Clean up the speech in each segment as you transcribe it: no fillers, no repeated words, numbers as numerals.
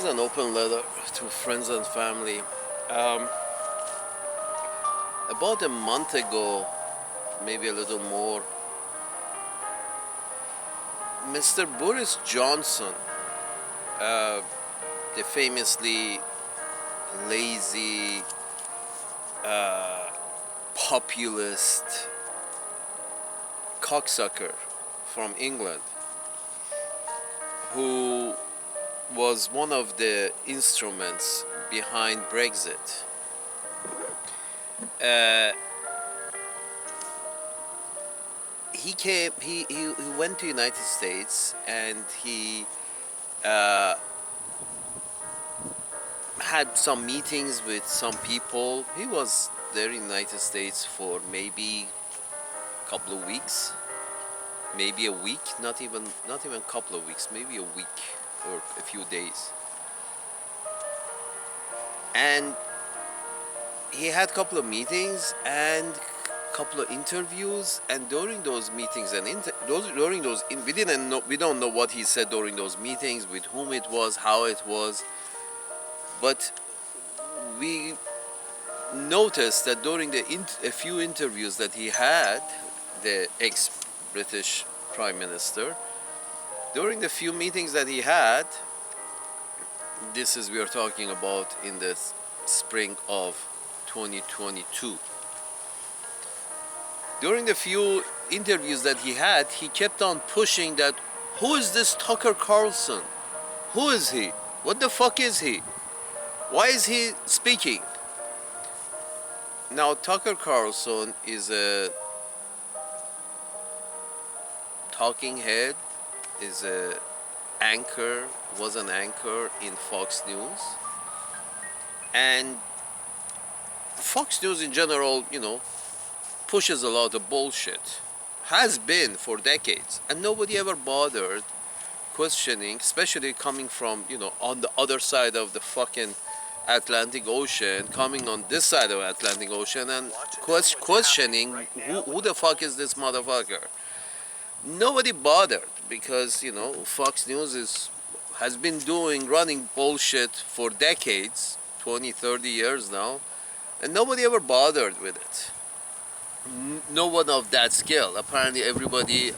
is an open letter to friends and family. Um, about a month ago, maybe a little more, Mr. Boris Johnson, uh, the famously lazy, uh, populist cocksucker from England, who was one of the instruments behind Brexit. Uh, he went to United States and he uh, had some meetings with some people. He was there in the United States for maybe a couple of weeks, maybe a week, not even a couple of weeks, maybe a week or a few days. And he had a couple of meetings and a couple of interviews, and during those meetings and we don't know what he said during those meetings, with whom it was, how it was, but we noticed that during a few interviews that he had, the ex-British Prime Minister, during the few meetings that he had, we are talking about in the spring of 2022. During the few interviews that he had, he kept on pushing that, who is this Tucker Carlson? Who is he? What the fuck is he? Why is he speaking? Now, Tucker Carlson is a talking head, is a anchor, was an anchor in Fox News. And Fox News in general, pushes a lot of bullshit. Has been for decades. And nobody ever bothered questioning, especially coming from, on the other side of the fucking Atlantic Ocean, coming on this side of Atlantic Ocean and questioning who the fuck is this motherfucker. Nobody bothered because, Fox News has been running bullshit for decades, 20, 30 years now, and nobody ever bothered with it. No one of that skill. Apparently everybody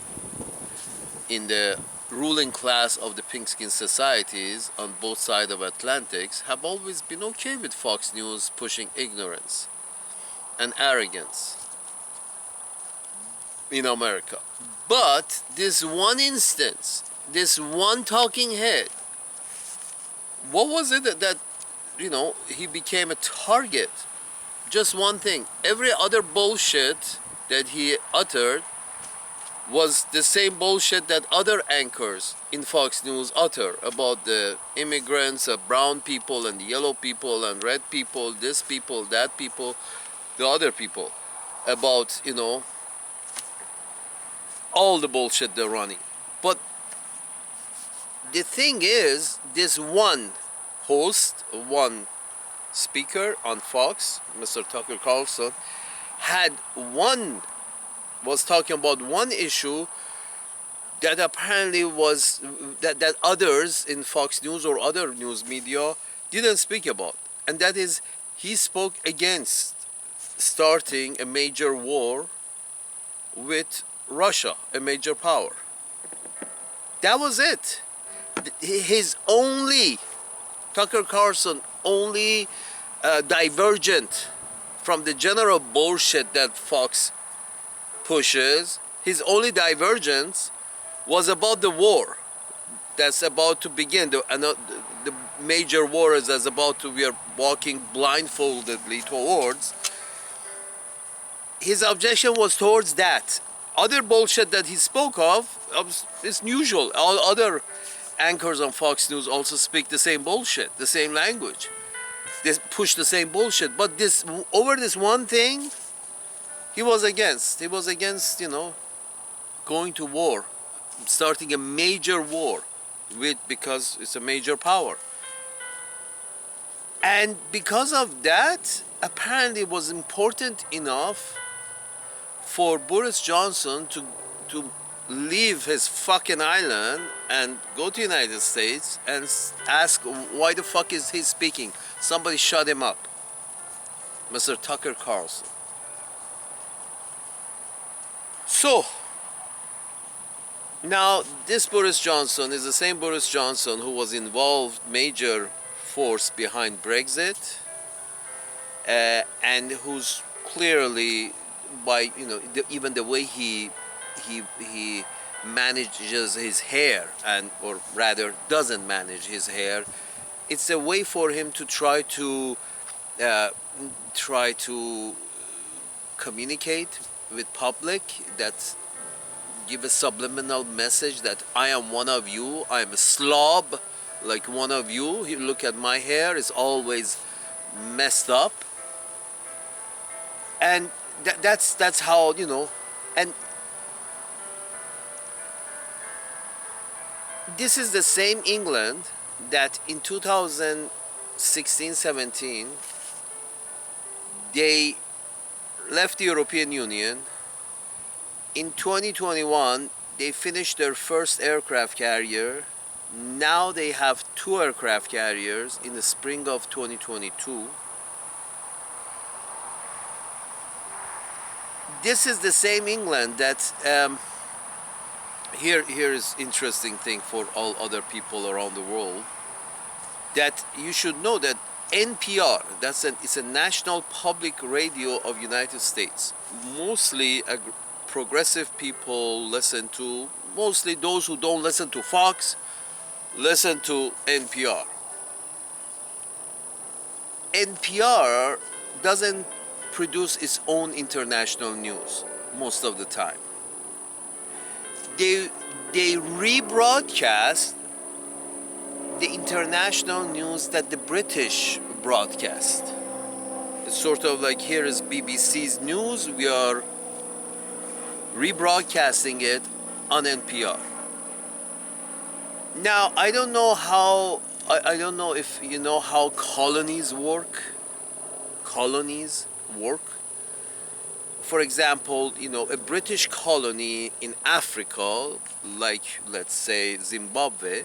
in the ruling class of the pink skin societies on both sides of Atlantics have always been okay with Fox News pushing ignorance and arrogance in America. But this one instance, this one talking head, what was it that he became a target? Just one thing. Every other bullshit that he uttered was the same bullshit that other anchors in Fox News utter about the immigrants, brown people and the yellow people and red people, this people, that people, the other people, about, all the bullshit they're running. But the thing is, this one host, one speaker on Fox, Mr. Tucker Carlson, was talking about one issue that apparently was that others in Fox News or other news media didn't speak about, and that is, he spoke against starting a major war with Russia, a major power. That was it. Tucker Carlson only divergent from the general bullshit that Fox pushes. His only divergence was about the war that's about to begin. The major war we are walking blindfoldedly towards. His objection was towards that. Other bullshit that he spoke of is usual. All other anchors on Fox News also speak the same bullshit, the same language. They push the same bullshit. But over this one thing, he was against. He was against, going to war, starting a major war because it's a major power. And because of that, apparently it was important enough for Boris Johnson to leave his fucking island and go to United States and ask why the fuck is he speaking? Somebody shut him up. Mr. Tucker Carlson. So, now this Boris Johnson is the same Boris Johnson who was involved major force behind Brexit, and who's clearly, by even the way he manages his hair, and or rather doesn't manage his hair, it's a way for him to uh, try to communicate with public, that give a subliminal message that I am one of you, I am a slob like one of you. You look at my hair, it's always messed up. And that's how, and this is the same England that in 2016-17 they left the European Union. In 2021 they finished their first aircraft carrier. Now they have 2 aircraft carriers in the spring of 2022. This is the same England that here is interesting thing for all other people around the world, that you should know that NPR, it's a national public radio of United States. Mostly progressive people listen to, mostly those who don't listen to Fox listen to NPR. NPR doesn't produce its own international news most of the time. They rebroadcast the international news that the British broadcast. It's sort of like, here is BBC's news, we are rebroadcasting it on NPR. Now, I don't know if you know how colonies work. For example, a British colony in Africa, like let's say Zimbabwe,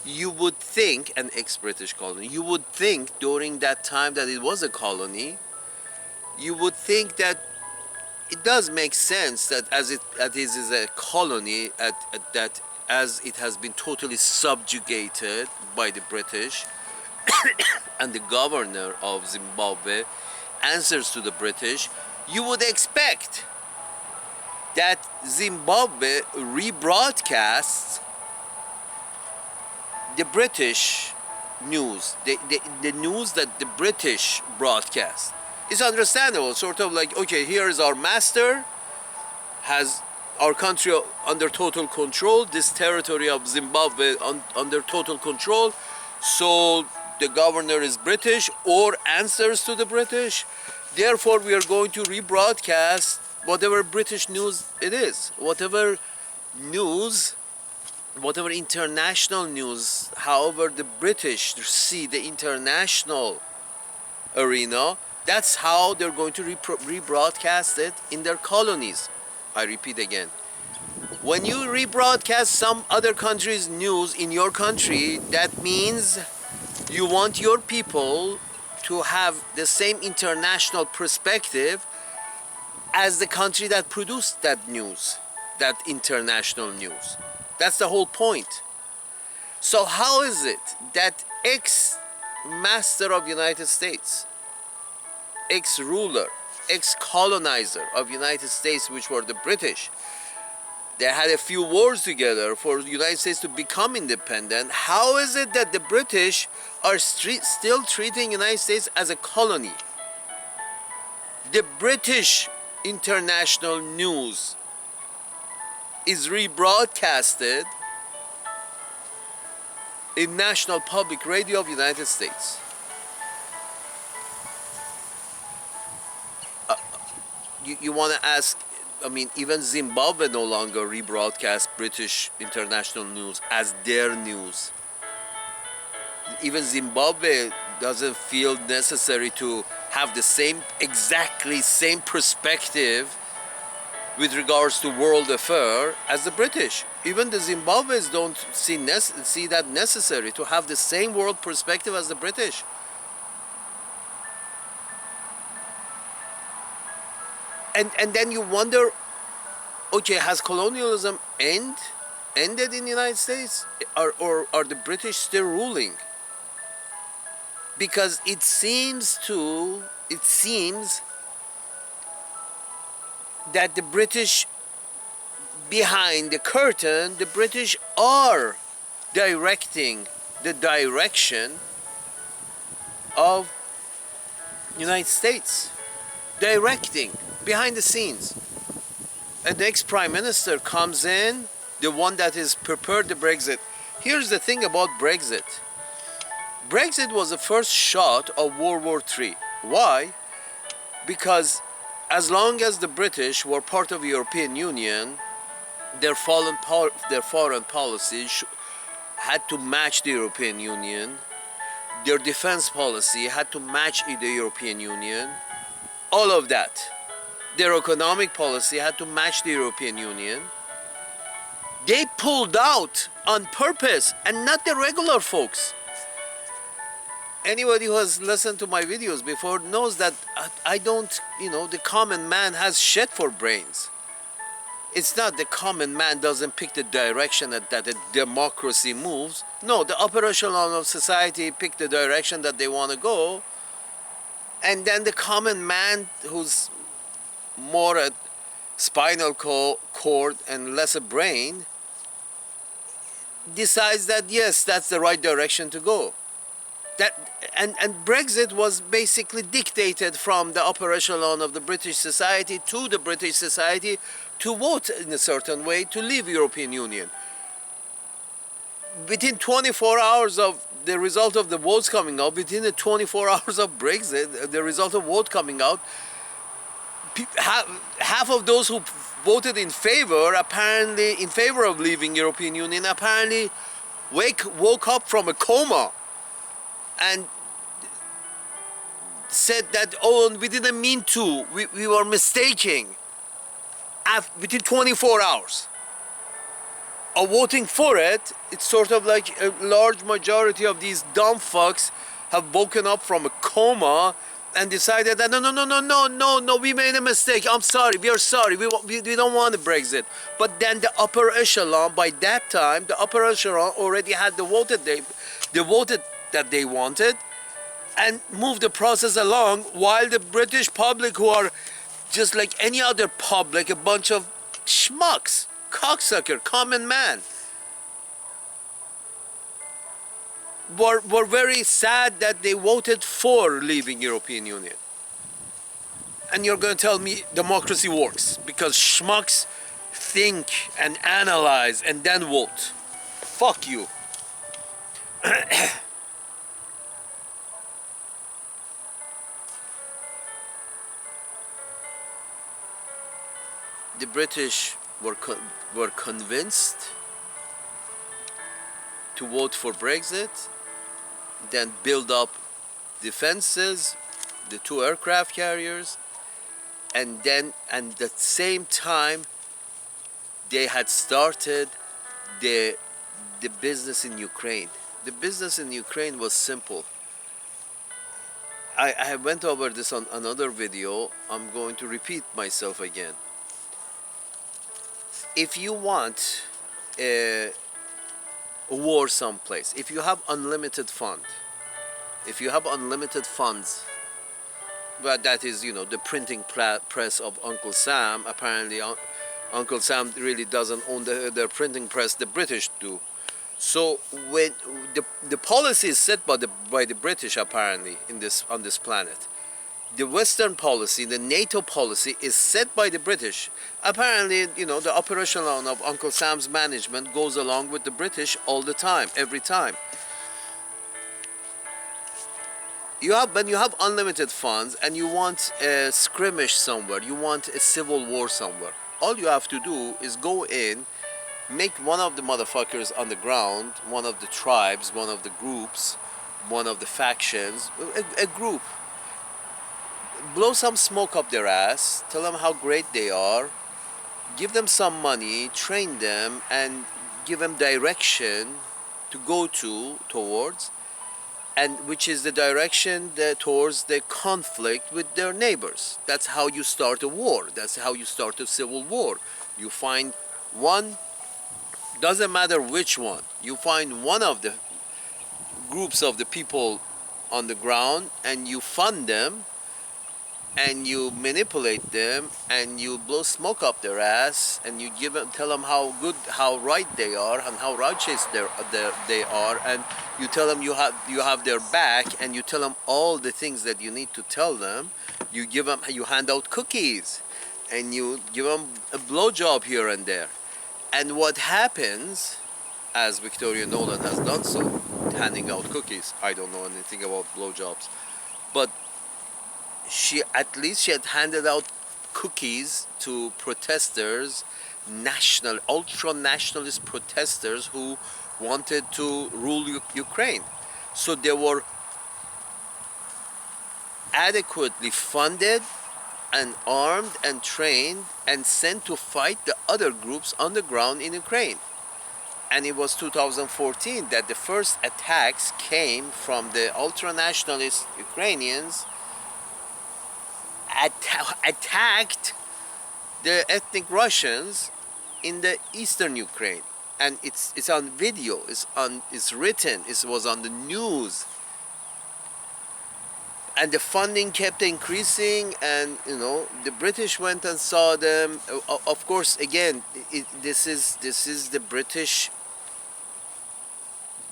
you would think, an ex-British colony, you would think during that time that it was a colony, you would think that it does make sense that as it is a colony, that as it has been totally subjugated by the British, and the governor of Zimbabwe answers to the British, you would expect that Zimbabwe rebroadcasts the British news, the news that the British broadcast. It's understandable, sort of like, okay, here is our master, has our country under total control, this territory of Zimbabwe under total control, so the governor is British or answers to the British. Therefore, we are going to rebroadcast whatever British news it is, whatever international news, however the British see the international arena, that's how they're going to rebroadcast it in their colonies. I repeat again. When you rebroadcast some other country's news in your country, that means you want your people to have the same international perspective as the country that produced that news, that international news. That's the whole point. So how is it that ex-master of United States, ex-ruler, ex-colonizer of United States, which were the British, they had a few wars together for the United States to become independent. How is it that the British are still treating the United States as a colony? The British international news is rebroadcasted in National Public Radio of the United States. You want to ask, I mean, even Zimbabwe no longer rebroadcasts British international news as their news. Even Zimbabwe doesn't feel necessary to have the exactly same perspective with regards to world affair as the British. Even the Zimbabweans don't see that necessary to have the same world perspective as the British. And then you wonder, okay, has colonialism ended in the United States, or are the British still ruling? Because it seems that the British, behind the curtain, the British are directing the direction of United States, directing behind the scenes. And the next prime minister comes in, the one that is prepared the Brexit. Here's the thing about Brexit. Brexit was the first shot of World War III. Why? Because as long as the British were part of the European Union, their foreign policy had to match the European Union. Their defense policy had to match the European Union. All of that. Their economic policy had to match the European Union. They pulled out on purpose, and not the regular folks. Anybody who has listened to my videos before knows that I don't, the common man has shit for brains. It's not the common man doesn't pick the direction that a democracy moves. No, the upper echelon of society pick the direction that they want to go. And then the common man, who's more a spinal cord and less a brain, decides that yes, that's the right direction to go. And Brexit was basically dictated from the upper echelon of the British society to the British society to vote in a certain way to leave European Union. Within 24 hours of the result of the votes coming out, within the 24 hours of Brexit, the result of vote coming out, half of those who voted in favor of leaving European Union, apparently woke up from a coma and said that, oh, we didn't mean to, we were mistaking. Within 24 hours of voting for it, it's sort of like a large majority of these dumb fucks have woken up from a coma and decided that no, we made a mistake. I'm sorry, we are sorry. We don't want a Brexit. But then the upper echelon, by that time, the upper echelon already had the voted that they wanted, and moved the process along, while the British public, who are just like any other public, a bunch of schmucks, cocksucker, common man, were very sad that they voted for leaving European Union. And you're going to tell me democracy works because schmucks think and analyze and then vote. Fuck you. The British were convinced to vote for Brexit, then build up defenses, the 2 aircraft carriers, and then at the same time they had started the business in Ukraine. The business in Ukraine was simple. I went over this on another video. I'm going to repeat myself again. If you want a war someplace, if you have unlimited funds, but that is, the printing press of Uncle Sam. Apparently, Uncle Sam really doesn't own the printing press. The British do. So when the policy is set by the British, apparently, on this planet. The Western policy, the NATO policy, is set by the British. Apparently, the upper echelon of Uncle Sam's management goes along with the British all the time, every time. When you have unlimited funds and you want a skirmish somewhere, you want a civil war somewhere, all you have to do is go in, make one of the motherfuckers on the ground, one of the tribes, one of the groups, one of the factions, a group, blow some smoke up their ass, tell them how great they are, give them some money, train them, and give them direction to go towards, and which is the direction towards the conflict with their neighbors. That's how you start a war. That's how you start a civil war. You find one, doesn't matter which one, you find one of the groups of the people on the ground, and you fund them, and you manipulate them, and you blow smoke up their ass, and you tell them how good, how right they are, and how righteous they are, and you tell them you have their back, and you tell them all the things that you need to tell them. You hand out cookies, and you give them a blowjob here and there. And what happens, as Victoria Nolan has done so, handing out cookies. I don't know anything about blowjobs, but she had handed out cookies to protesters, ultra-nationalist protesters who wanted to rule Ukraine. So they were adequately funded and armed and trained and sent to fight the other groups on the ground in Ukraine. And it was 2014 that the first attacks came from the ultra-nationalist Ukrainians, attacked the ethnic Russians in the eastern Ukraine. And it's on video, it's written, it was on the news. And the funding kept increasing, and the British went and saw them. Of course, again, this is the British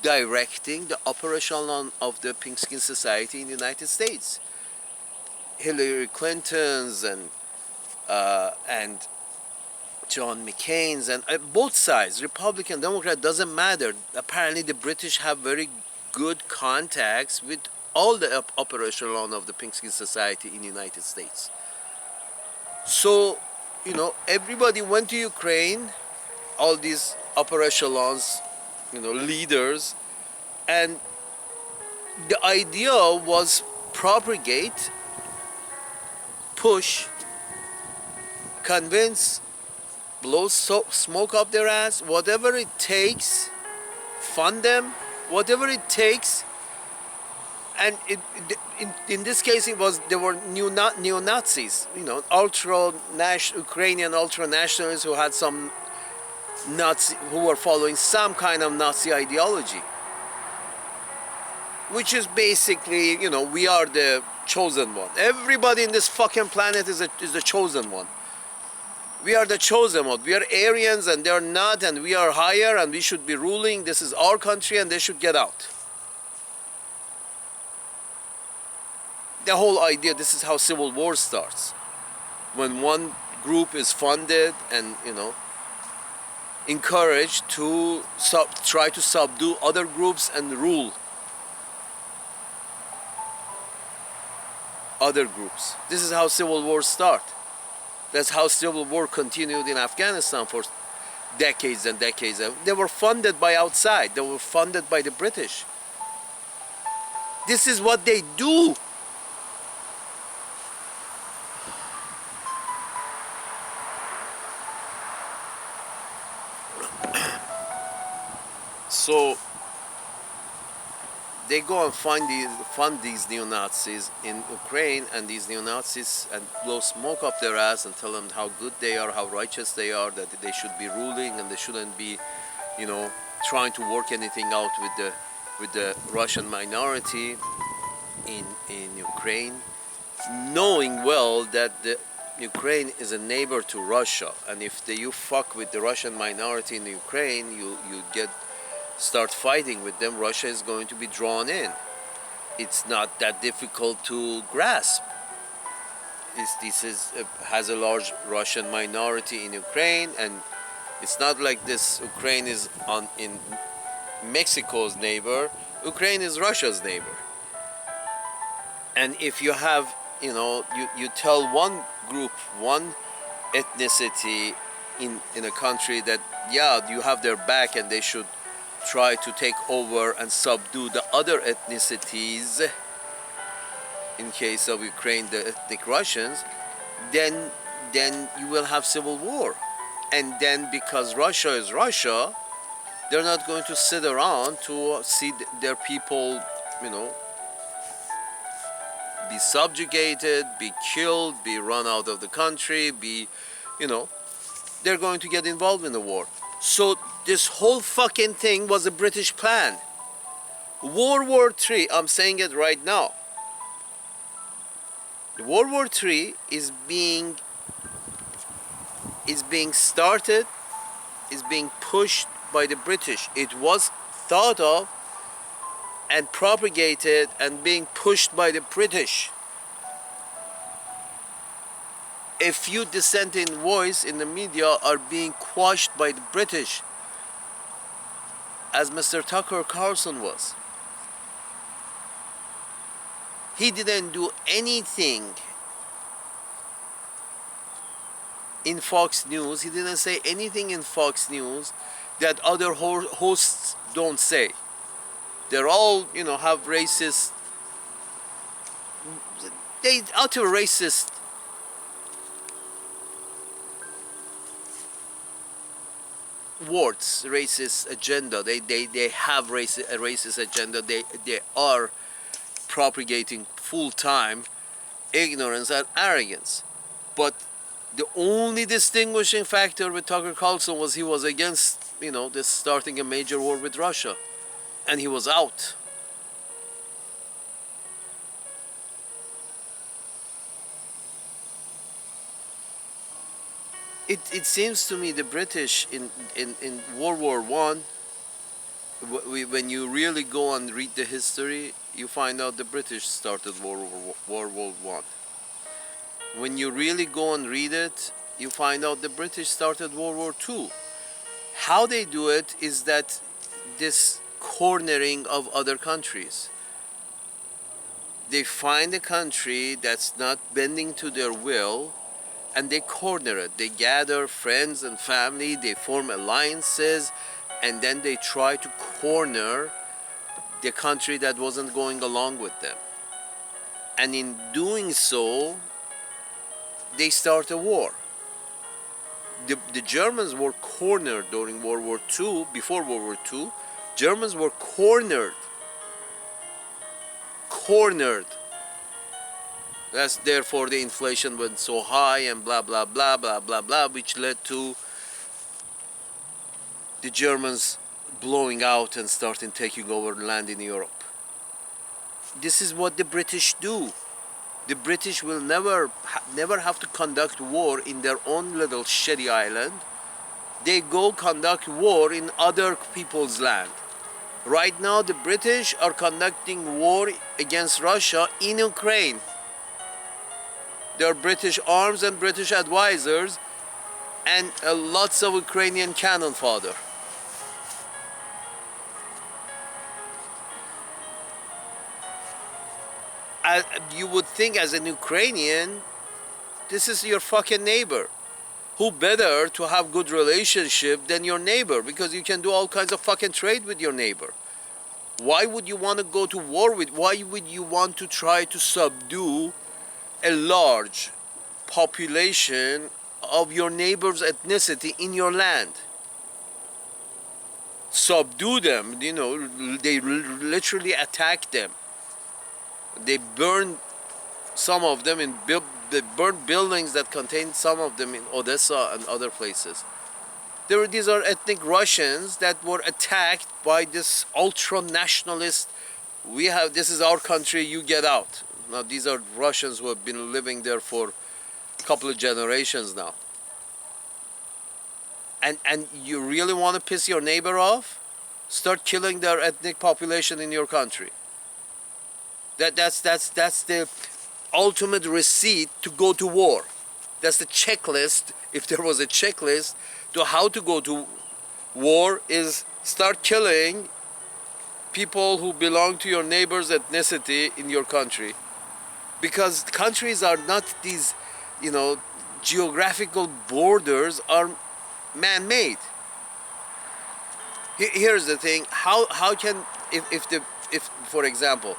directing the operation of the Pink Skin Society in the United States. Hillary Clinton's and John McCain's, and both sides, Republican, Democrat, doesn't matter. Apparently, the British have very good contacts with all the upper echelon of the Pink Skin Society in the United States. So, everybody went to Ukraine, all these upper echelons, leaders, and the idea was propagate, push, convince, blow smoke up their ass, whatever it takes, fund them, whatever it takes. And in this case, there were neo-Nazis, Ukrainian ultra-nationalists who had some Nazi, who were following some kind of Nazi ideology, which is basically, we are the chosen one. Everybody in this fucking planet is the chosen one. We are the chosen one. We are Aryans and they're not, and we are higher and we should be ruling. This is our country and they should get out. The whole idea, this is how civil war starts. When one group is funded and, encouraged to try to subdue other groups and rule other groups. This is how civil wars start. That's how civil war continued in Afghanistan for decades and decades. They were funded by outside. They were funded by the British. This is what they do. So they go and fund these neo-Nazis in Ukraine, and these neo-Nazis and blow smoke up their ass and tell them how good they are, how righteous they are, that they should be ruling and they shouldn't be, trying to work anything out with the Russian minority in Ukraine, knowing well that the Ukraine is a neighbor to Russia, and if you fuck with the Russian minority in Ukraine, you start fighting with them, Russia is going to be drawn in. It's not that difficult to grasp. This has a large Russian minority in Ukraine, and it's not like this Ukraine is in Mexico's neighbor. Ukraine is Russia's neighbor. And if you have, you tell one group, one ethnicity in a country that, yeah, you have their back and they should try to take over and subdue the other ethnicities, in case of Ukraine, the ethnic Russians, then you will have civil war. And then because Russia is Russia, they're not going to sit around to see their people, you know, be subjugated, be killed, be run out of the country, be, you know, they're going to get involved in the war. So this whole fucking thing was a British plan. World War III, I'm saying it right now. World War III is being started, is being pushed by the British. It was thought of and propagated and being pushed by the British. A few dissenting voices in the media are being quashed by the British, as Mr. Tucker Carlson was. He didn't do anything in Fox News. He didn't say anything in Fox News that other hosts don't say. They're all, you know, have racist, they utter racist words, racist agenda. They have a racist agenda. They are propagating full-time ignorance and arrogance. But the only distinguishing factor with Tucker Carlson was he was against, you know, this starting a major war with Russia. And he was out. It seems to me the British in World War I, when you really go and read the history, you find out the British started World War I. When you really go and read it, you find out the British started World War II. How they do it is that this cornering of other countries. They find a country that's not bending to their will and they corner it. They gather friends and family, they form alliances, and then they try to corner the country that wasn't going along with them. And in doing so, they start a war. The Germans were cornered during World War II, before World War II. Germans were cornered. That's therefore the inflation went so high and blah, blah, blah, blah, blah, blah, which led to the Germans blowing out and starting taking over land in Europe. This is what the British do. The British will never have to conduct war in their own little shitty island. They go conduct war in other people's land. Right now, the British are conducting war against Russia in Ukraine. There are British arms and British advisors and lots of Ukrainian cannon fodder. You would think as an Ukrainian, this is your fucking neighbor. Who better to have good relationship than your neighbor? Because you can do all kinds of fucking trade with your neighbor. Why would you want to go to war with? Why would you want to try to subdue a large population of your neighbor's ethnicity in your land? Subdue them, you know, they literally attack them. They burned some of them they burned buildings that contained some of them in Odessa and other places. These are ethnic Russians that were attacked by this ultra-nationalist, this is our country, you get out. Now these are Russians who have been living there for a couple of generations now. And you really want to piss your neighbor off? Start killing their ethnic population in your country. That's the ultimate receipt to go to war. That's the checklist. If there was a checklist to how to go to war, is start killing people who belong to your neighbor's ethnicity in your country. Because countries are not these, you know, geographical borders are man-made. Here's the thing: how can if for example,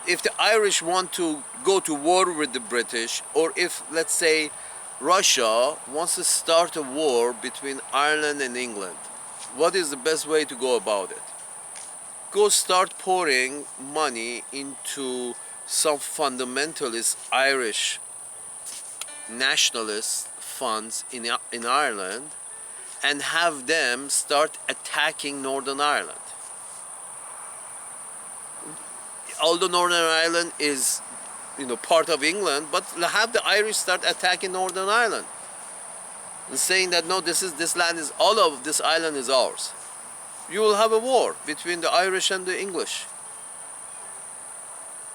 if the Irish want to go to war with the British, or if, let's say, Russia wants to start a war between Ireland and England. What is the best way to go about it? Go start pouring money into some fundamentalist Irish nationalist funds in Ireland and have them start attacking Northern Ireland. Although Northern Ireland is, part of England, but have the Irish start attacking Northern Ireland and saying that no, this land is, all of this island is ours. You will have a war between the Irish and the English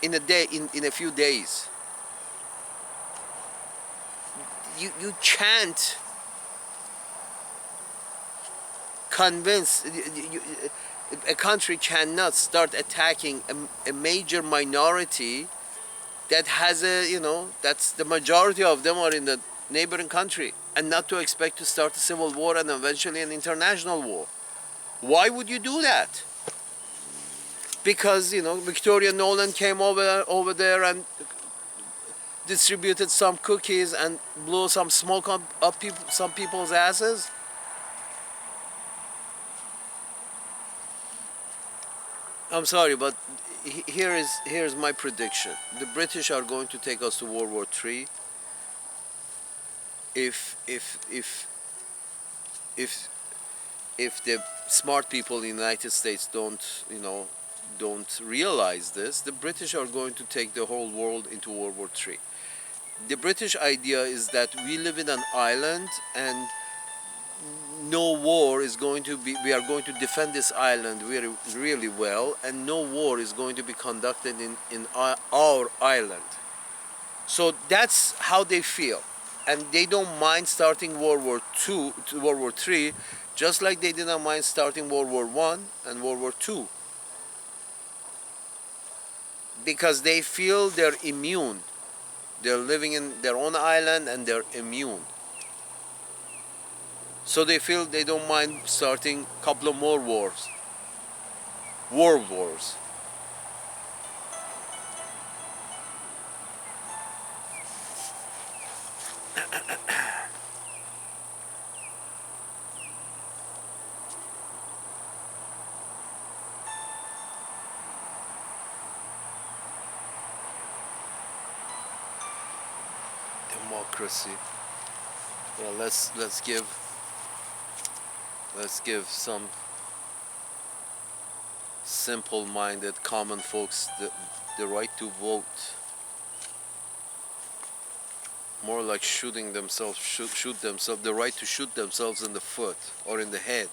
in a few days. You can't convince a country cannot start attacking a major minority that has that's the majority of them are in the neighboring country, and not to expect to start a civil war and eventually an international war. Why would you do that? Because Victoria Nolan came over there and distributed some cookies and blew some smoke up some people's asses. I'm sorry, but here's my prediction. The British are going to take us to World War III if the smart people in the United States don't realize this. The British are going to take the whole world into World War III. The British idea is that we live in an island and no war is going to be, we are going to defend this island really, really well, and no war is going to be conducted in our island. So that's how they feel. And they don't mind starting World War II to World War III, just like they didn't mind starting World War I and World War II. Because they feel they're immune. They're living in their own island and they're immune. So they feel they don't mind starting a couple of more wars. World wars. Democracy. Well, let's give some simple-minded common folks the right to vote. More like shooting themselves, shoot themselves, the right to shoot themselves in the foot or in the head.